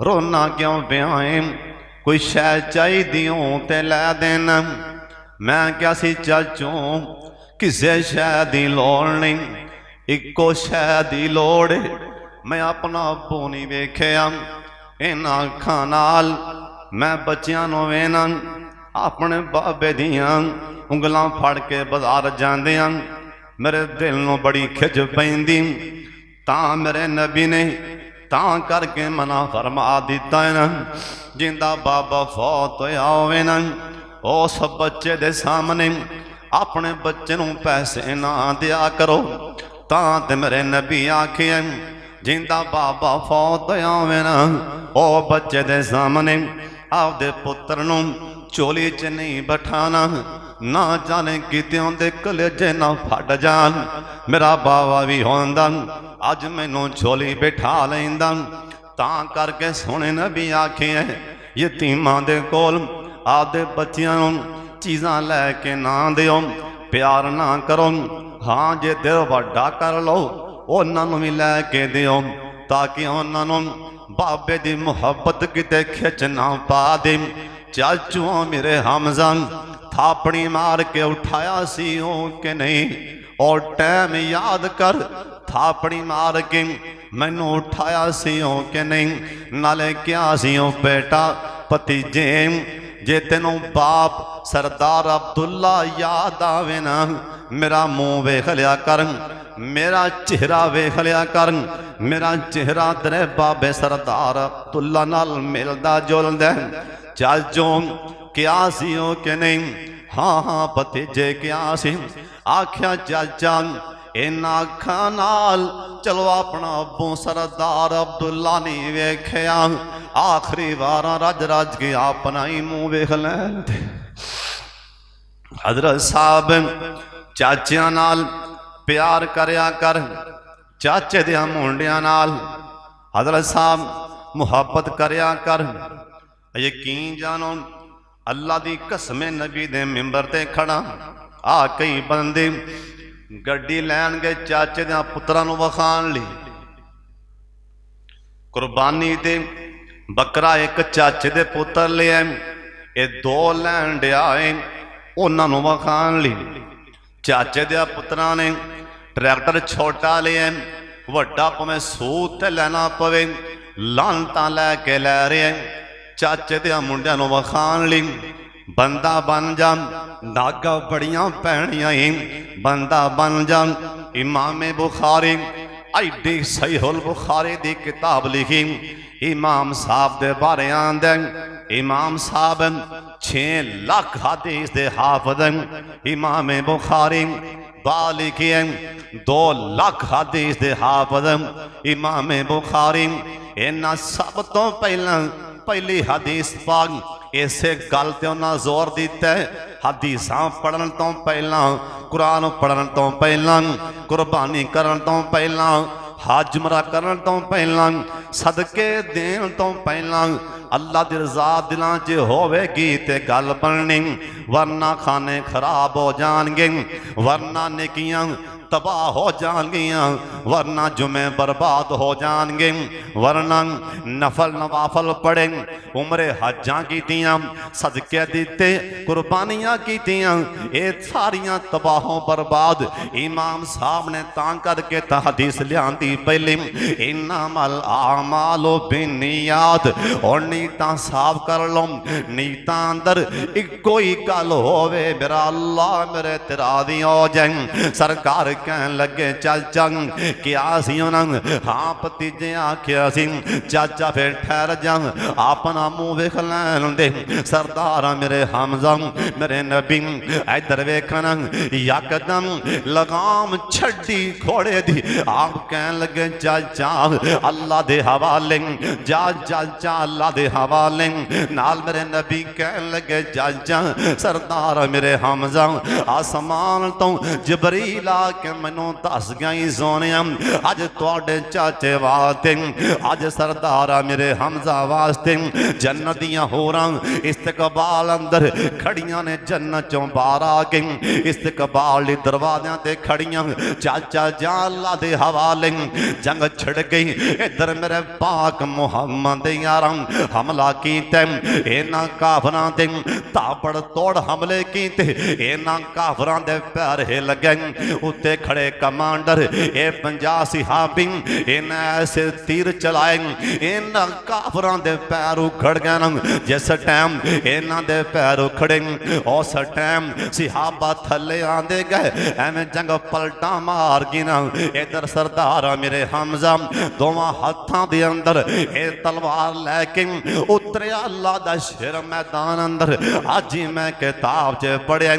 रोना क्यों पिया है कोई शै चाहिदी हो ते लै देना। मैं क्या सी चाचो किसे शै दी लोड़ नहीं इको शै दी लोड़ मैं अपना अब्बू नहीं वेख्या इन्हां अखां नाल मैं बच्चियां नूं वेखना अपने बाबे दियां उंगलां फड़ के बाजार जांदियां मेरे दिल नूं बड़ी खिज पैंदी तां मेरे नबी ने तां करके मना फरमा दिता है ना जिंदा बाबा फौत होया होवे ना उस बच्चे दे सामने अपने बच्चे नूं पैसे ना दिया करो तां ते मेरे नबी आखे जिंदा बाबा फौत होया होवे ना ओ बच्चे दे सामने आपदे पुत्र नूं चोली च नहीं बैठाना ना जाने कितों दे कलेजे ना फट जान। मेरा बाबा भी होंदा अज मैनू झोली बैठा लैंदा तां करके सोने नबी आखे यतीमां दे कोल आपदे बच्चियां नूं चीज़ां लैके ना दिओ प्यार ना करो हाँ जे दिल वड्डा कर लो उन्हां नूं भी लैके दिओ ताकि उन्हां नूं बाबे दी मुहब्बत किते खिच ना पा दे। चाचू मेरे हमजा थापड़ी मार के उठाया सी हो कि नहीं और टाइम याद कर थापड़ी मार के मैनू उठाया सी हो कि नहीं नाले क्या सी हो बेटा भतीजे जे तेनों बाप सरदार अब्दुल्ला याद आवे ना मेरा मुंह वेख लिया कर मेरा चेहरा वेख लिया कर मेरा चेहरा तेरे बाबे सरदार अब्दुल्ला नाल मिलदा जुलदा चाचो क्या सी हो कि नहीं हाँ हाँ भतीजे क्या सी आख्या चाचा इन्हां अखां नाल चलो अपना अब्बू सरदार अब्दुल्ला नहीं वेख्या आखिरी वार रज रज के अपना ही मुंह वेख लैंदे। हजरत साहब चाचियां नाल प्यार करया कर चाचे दियां मुंडियां नाल हजरत साहब मुहब्बत करया कर। यकीन जानो अल्लाह दी कसमें नबी दे मिंबर ते खड़ा आ कई बंदे गड्डी लैन गए चाचे दे पुत्रां नूं वखाण लई कुर्बानी ते बकरा एक चाचे दे पुत्र ले आए ये दो लैन डिया उन्हां नूं वखाण लई चाचे दे पुत्रां ने ट्रैक्टर छोटा ले आए वड्डा भावें सूत ते लैना पवे लानतां लैके लै रहे चाचे दे मुंडियां नूं वखाण लई बंदा बन जा नागा बड़ियां पैणियां बंदा बन जा। इमामे बुखारी एडी सहीहुल बुखारी दी किताब लिखी इमाम साहब दे बारे आंदे इमाम साहब 6 लाख हदीस दे हाफिज़ इमाम बुखारी बालिकी 2 लाख हदीस दे हाफिज़ इमाम बुखारी। इन्हां सब तो पहली हदीस पाक इसे गल ते उन्हां जोर दिता है, हदीसां पढ़न तो पहला, कुरान पढ़न तो पहला, कुर्बानी करन तो पहला, हज उमरा करन तो पहला, सदके देन तो पहला अल्लाह दी रज़ा दिलां च होवेगी ते गल बननी, वरना खाने खराब हो जाएंगे, वरना नेकियां तबाह हो जाएंगियां, वरना जुमे बर्बाद हो जाएंगे, वरना नफल नवाफल पढ़े, उम्रे हजां कीतियां, सदके दिते, कुर्बानियां कीतियां, ये सारियां तबाहों बर्बाद। इमाम साहब ने तां करके हदीस लियांदी पहले इन्नमल आमालो बिन्नियात, और नीयतां साफ कर लो, नीयतां अंदर इक्को ही गल होवे, मेरा अल्लाह मेरे ते राज़ी हो जाए। सरकार कहन लगे चाचा क्या सी उन्होंने, हाँ भतीजे आख्या सी, चाचा फिर ठहर जा अपना मुंह वेख लैन दे। सरदार मेरे हमजा मेरे नबी इधर वेखन, यकदम लगाम छड़ी घोड़े दी, आप कहन लगे चाचा अल्लाह दे हवाले जा, चाचा अल्लाह दे हवाले नाल। मेरे नबी कहन लगे चाचा सरदार मेरे हमजा आसमान तो जबरील आके मैनू दस गया ही सोने, अज तुहाडे चाचे वास्ते, अज सरदार मेरे हमजा वास्ते जन्नत दियां होरां इस्तकबाल अंदर खड़ियां ने, जन्नत चों बाहर आके इस्तकबाल दे दरवाज़ियां ते खड़ियां। चाचा जा अल्लाह दे हवाले जंग छिड़ गई, इधर मेरे पाक मुहम्मद यारां हमला कीते, इन्हां काफरां ते ताबड़ तोड़ हमले कीते, इन्हां काफरां दे पैर हिल गए। उत्ते खड़े कमांडर ये 50 सिहाबी इन्हें ऐसे तीर चलाए, इन्हां काफरां दे पैर उखड़ गए। जिस टाइम इन्हां दे पैर उखड़े उस टाइम सिहाबा थले आंदे गए, एवं जंग पलटा मार गई ना। इधर सरदार मेरे हमजा दोवां हाथां दे अंदर ये तलवार लैके उतरिया, अल्लाह दा शेर मैदान अंदर। अज ही मैं किताब च पढ़िया,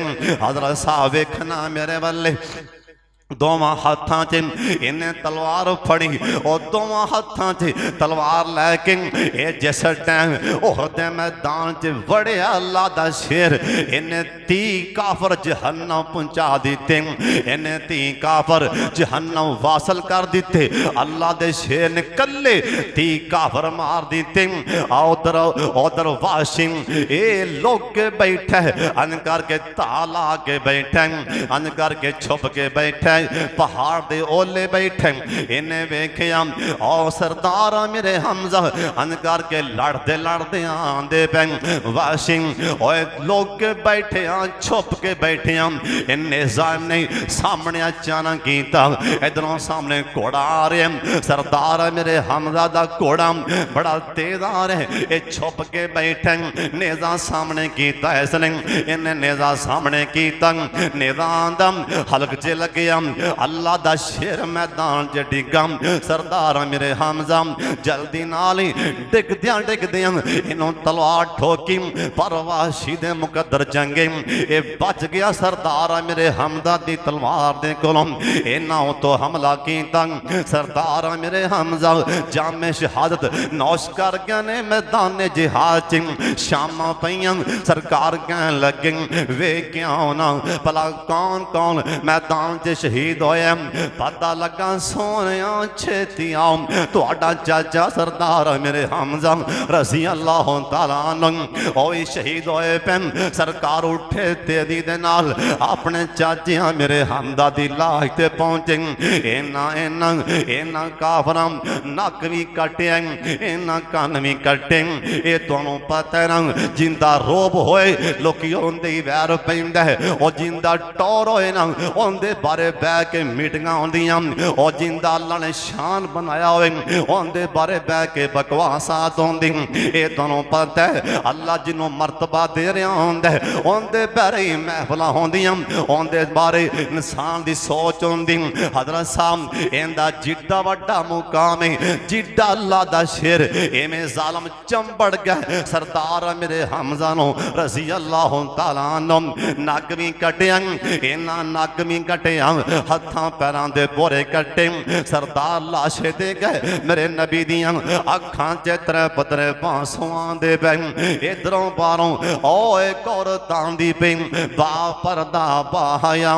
हज़रत साहब वेखना मेरे वाले दोवां हाथां च इन्हें तलवार फड़ी, और दोवां हाथां च तलवार लैके ये जिस टाइम ओहदे मैदान च वड़िया, अल्लाह दा शेर इन्हें 30 काफर जहन्नम पहुंचा दिते, इन्हें 30 काफर जहन्नम वासल कर दिते। अल्लाह दे शेर ने कल्ले 30 काफर मार दिते। उधर उधर वाशिम ये लोग बैठे, अन करके ताला के बैठे, अन करके छुप के बैठे, पहाड़ दे ओले बैठे। इन्हें वेख्या और सरदार मेरे हमजा अन करके लड़ते लड़ते आंदे पे वाशिंग, और लोग बैठे छुप के बैठे। इन्हें सामने सामने अचानक किया, इधरों सामने घोड़ा आ रहे, सरदार मेरे हमजा दा घोड़ा बड़ा तेज आ रहा है, ये छुप के बैठे। नेजा सामने किया इसने, इन्हें नेजा सामने किया, नेजा दम हलक च लगे, अल्लाह दा शेर मैदान च डिगा। सरदार मेरे हमजा जल्दी नाल ही डिगदियां डिगदियां इन्हों तलवार ठोकी, पर वाशी दे मुकद्दर जंगे ये बच गया। सरदार मेरे हमजा दी तलवार दे कोलों इन्हां तो हमला कीता। सरदार मेरे हमजा जामे शहादत नौश कर गए ने मैदान जिहाद च। शामां पईयां सरकार कहन लगे वे क्यों ना भला कौन कौन मैदान च शहीद होया। पता लगा सोने छेती आओ, तुहाडा चाचा सरदार मेरे हमजा रज़ी अल्लाह तआला अन्हु ओही शहीद होए पैन। सरकार उठे तेजी दे नाल अपने चाचिया मेरे हमदा दी लाश ते पहुंचे। इन्हां काफरां नक भी कट्टिया, इन्हां कन भी कट्टे। ये तुहानूं पता है ना, जिंदा रोब होए लोकी उहदे ही वैर पैंदा है, और जिंदा टौर होए ना उहदे बारे बह के मीटिंगां होंदियां ओ जिंदा अल्लाह ने शान बनाया होवे उनदे बारे बह के बकवासात होंदी ये तुहानूं पता है अल्लाह जिन्हों मर्तबा दे रहा होंदा है उनदे बारे ही महफिलां होंदियां उनदे बारे इंसान दी सोच होंदी हज़रत साहब इहदा जिड्डा वड्डा मुकाम है जिड्डा अल्लाह दा शेर इवें जालम चंबड़ गया सरदार मेरे हमजा नो रज़ी अल्लाह तआला अन्हु नग भी कटिया इन्हां नग भी कटिया हत्थां पैरां दे बोरे कटे सरदार लाशे दे गए मेरे नबी दियां अखां च त्रै बांसुआं दे पै इधरों बारों ओ एक औरत आंदी पई बा परदा पाया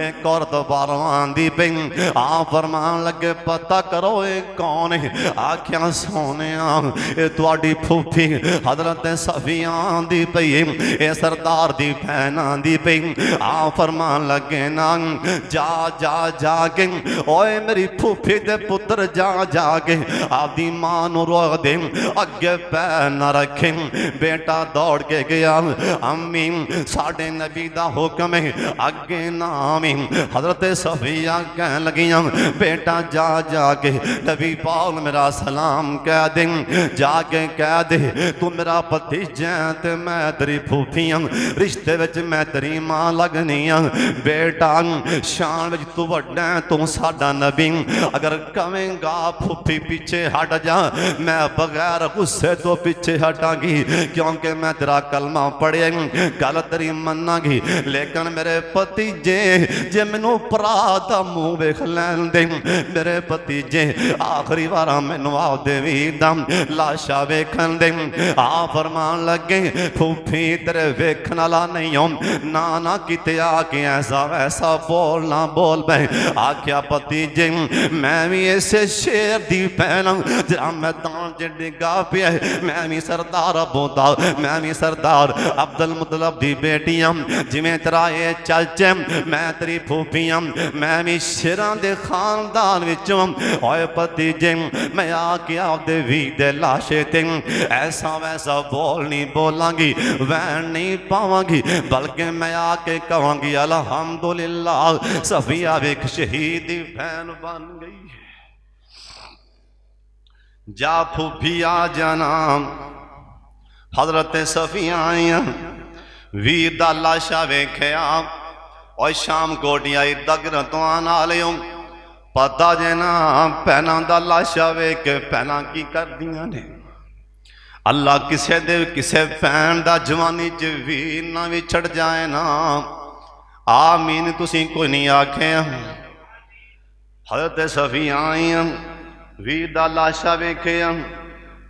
एक औरत बारों आंदी पई आ फरमान लगे पता करो ये कौन है आख्या सोने ये तुहाडी फूफी हजरत सफिया आंदी पई ये सरदार दी भैन आंदी पई आ फरमान लगे ना जा जा जा के ओए मेरी फूफी दे पुत्र जा जा के आपदी मां नूं रो दे अगे पैर न रखे बेटा दौड़ के गया अम्मी साडे नबी दा हुक्म है अगे ना आवी हजरत सफिया कह लगियां बेटा जा जा के नबी पाल मेरा सलाम कह दे जाके कह दे तू मेरा भतीजा ते मैं तेरी फूफी हां रिश्ते विच मैं तेरी मां लगनी हां बेटा शान विच तू वड्डा तू साडा नबी अगर कवेंगा फूफी पीछे हट जा मैं बगैर गुस्से तो पीछे हटांगी क्योंकि मैं तेरा कलमा पढ़िया गल तेरी मनांगी लेकिन मेरे भतीजे जे मैनू भरा दा मुंह वेख लैन दे मेरे भतीजे आखिरी बार मैनू आपदे वीर दा लाशा वेखन दे आ फरमान लगे फूफी तेरे वेखन वाला नहीं हो ना ना किते आके ऐसा वैसा बोल ना बोल मैं आख्या भतीजे मैं भी इसे शेर दी भैन जरा मैदान च डिगा पिया मैं भी सरदार अबूदा मैं भी सरदार अब्दुल मुतलब दी बेटी हूं जिवें तेरा ये चाचा मैं तेरी फूफी हूं मैं भी शेरां दे खानदान विचों ओए भतीजे मैं आके आपदे वीर दे लाशे ते ऐसा वैसा बोल नहीं बोलांगी वैन नहीं पावांगी बल्कि मैं आके कहांगी अल्हम्दुलिल्लाह सफिया वेख शहीद दी भैन बन गई जा फूफी आ जाना हजरत सफिया आईया वीर दा लाशा वेख्या और शाम कोटिया दगर तो आना लियो पता जे ना भैनों दा लाशा वेख के भैनां की करदियां ने अल्लाह किसे दे किसे भैन दा जवानी च वीर ना भी छड़ जाए ना आमीन तुसी कोई नहीं आखे हजरत सफिया आईया वीर दा लाशा वेख्या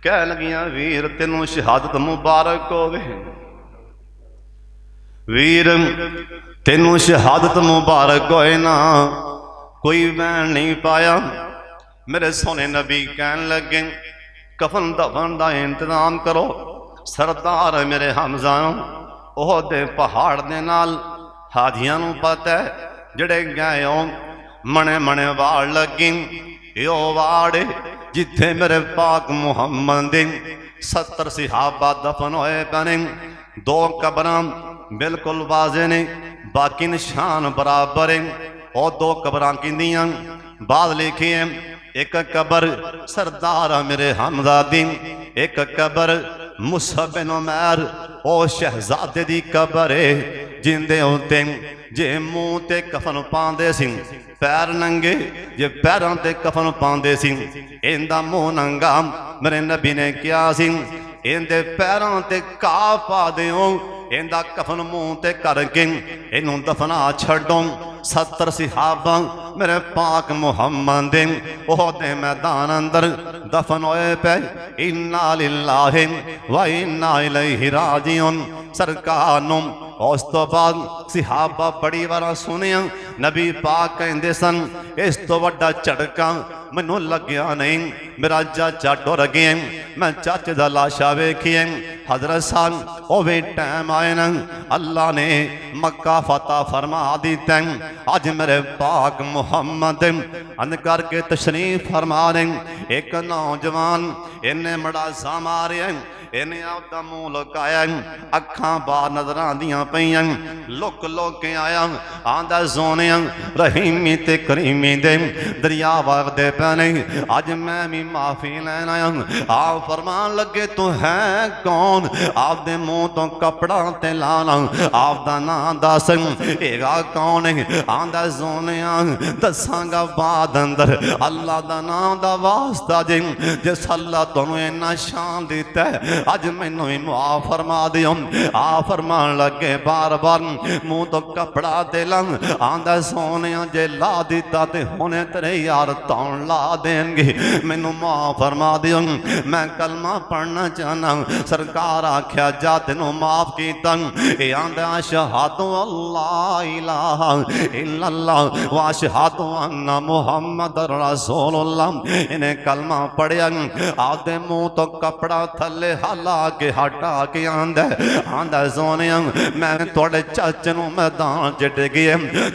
कह लगियां वीर तेनू शहादत मुबारक होवे वीर तेनू शहादत मुबारक होए ना कोई वैन नहीं पाया मेरे सोने नबी कहन लगे कफन दफन का इंतजाम करो सरदार मेरे हमजा ओह दे पहाड़ दे नाल हाजियां नू पता है जड़े गए हो मने मने वाड़ लगी यो वाड़ जिथे मेरे पाक मुहम्मद दे 70 सिहाबा दफन होए पने दो कबरां बिल्कुल वाजे ने बाकी निशान बराबर है और दो कबरां किंदियां बाद लिखी है एक कबर सरदार मेरे हमजा दी एक कबर मुसअब बिन उमैर ओ शहजादे दी कबर है जिंदे उत्ते जे मुंह ते कफन पांदे सी पैर नंगे जे पैरों ते कफन पांदे सी इंदा मुंह नंगा मेरे नबी ने क्या सी इंदे पैरों ते का पा दिओ इंदा कफन मुंह ते करके इनू दफना छड्डो 70 सिहाबा मेरे पाक मुहम्मद दे ओह दे मैदान अंदर दफन होए पे इन्ना लिल्लाहि व इन्ना इलैहि राजिऊन सरकार नू उस तो बाद सिहाबा बड़ी बार सुनिया नबी पाक कहते सन इस तो वड्डा झटका मैनू लग्या नहीं मेरा चाचा टुर गया मैं चाचे दा लाशा वेखिए हजरत साहब ओ वे टाइम आए न अल्लाह ने मक्का फतह फरमा दिता अज मेरे पाक मुहम्मद अन करके तशरीफ फरमा रहे एक नौजवान इन्हें मड़ासा मारे इन्हें आपदा मुंह लुकाया, अखां बाहर नजर आंदियां पईयां, लुक लुक के आया, आंदा सोने रहीमी ते करीमी दे दरिया वगदे पैने, अज मैं भी माफी लैन आया। आप फरमान लगे तू है कौन? आपदे मुंह तो कपड़ा ते लाना, आपदा नाम दस एगा कौन है? आंदा सोने दसांगा बाद अंदर अल्लाह दा नाम दा वास्ता जे, जिस अल्लाह तुहानू इन्ना शान दिता है, अज मैनू भी मुआफ फरमा दियो। आ फरमान लगे बार बार मुंह तो कपड़ा ते लंग, आंदा सोने जे ला दिता ते हुणे तेरे यार तौन ला देंगे, मैनू मुआफ फरमा दियो। मैं कलमा पढ़ना चाहना, सरकार आख्या जा तेनू माफ कीता। ए आंदा शहादु अल्लाह इलाहा इल्लल्लाह व अशहदु अन्ना मुहम्मदर रसूलुल्लाह। इन्हें कलमा पढ़िया, आदे मुंह तो कपड़ा थले हला के हटा के आंदा सोने मैं थोड़े चाचे नू मैदान च डिगे,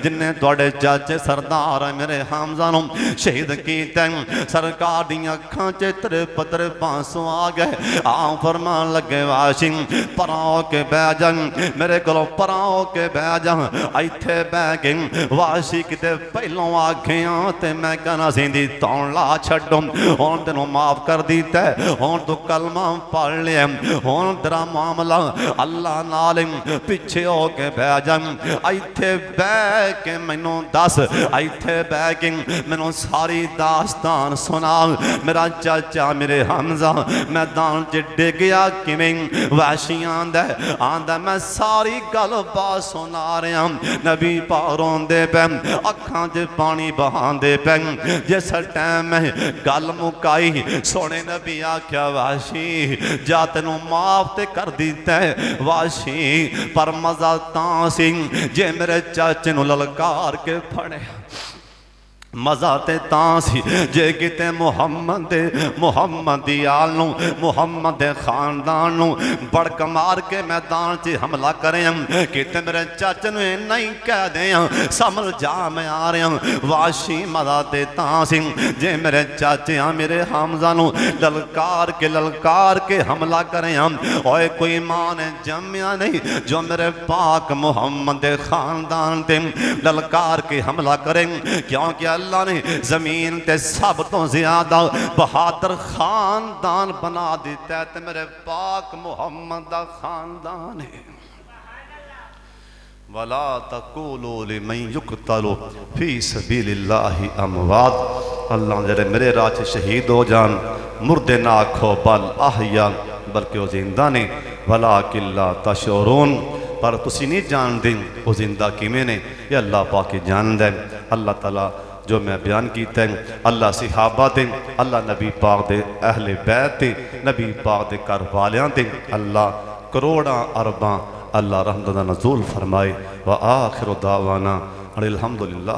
जिन्हें थोड़े चाचे सरदार मेरे हमजा नू शहीद कीता, सरकार दी अखां च तेरे पत्रे पांसों आ गए। आ फरमान लगे वाशी पराओ के बह जा, मेरे को पराओ के बह जा, इत्थे बह के वाशी किते पहलों आखिया ते मैं कहना सीधी तौन ला छड्डो, हुण तेनों माफ कर दिता, हुण तू कलमा पढ़ लिया, हुण तेरा मामला अल्लाह नाल पिछे हो के बह जा, इत्थे बह के मैनू दस, इत्थे बह के मैनू सारी दास्तान सुना। मेरा चाचा मेरे हमजा मैदान च डिगया किवें, वाशियां आंदा मैं सारी गल बात सुना रहा। नबी पाक रोंदे पे, अखां च पानी बहांदे पे, जिस टाइम गल मुकाई सोने नबी आख्या वाशी जा तेनू माफ ते कर दिता है वाशी, पर मजा तां सी जे मेरे चाचे नू ललकार के फड़े, मजा ते तां सी जे किते मुहम्मद दी आल नू मुहम्मद दे खानदान नू बड़क मार के मैदान च हमला करें, किते मेरे चाचे नू इन्ना ही कह दें समझ जा मैं आ रहा। वाशी मजा ते तां सी जे मेरे चाचे मेरे हमजा नू ललकार के हमला करें। ओए कोई मां ने जम्या नहीं जो मेरे पाक मुहम्मद दे खानदान ते ललकार के हमला करें, क्योंकि अल्लाह ने जमीन ते सब तो ज्यादा बहादुर खानदान बना दिता है, ते मेरे पाक मुहम्मद दा खानदान है। वला तकूलू लिमन युक्तलू फी सबीलिल्लाहि अमवात, अल्लाह जरे मेरे राह च शहीद हो जान मुर्दे ना आखो बल आहया, बल्कि वो जिंदा ने। वला किल्ला तशऊरून, पर तुसी नहीं जानते वो जिंदा किमें ने, ये अल्लाह पाक जानदा है। अल्लाह ताला जो मैं बयान किया है, अल्लाह सहाबा ते, अल्लाह नबी पाक दे अहले बैत ते, नबी पाक दे घर वालियां ते अल्लाह करोड़ां अरबां अल्लाह रहमत दा नज़ूल फरमाए। व आखिर दावाना अनिल हम्दुलिल्लाह।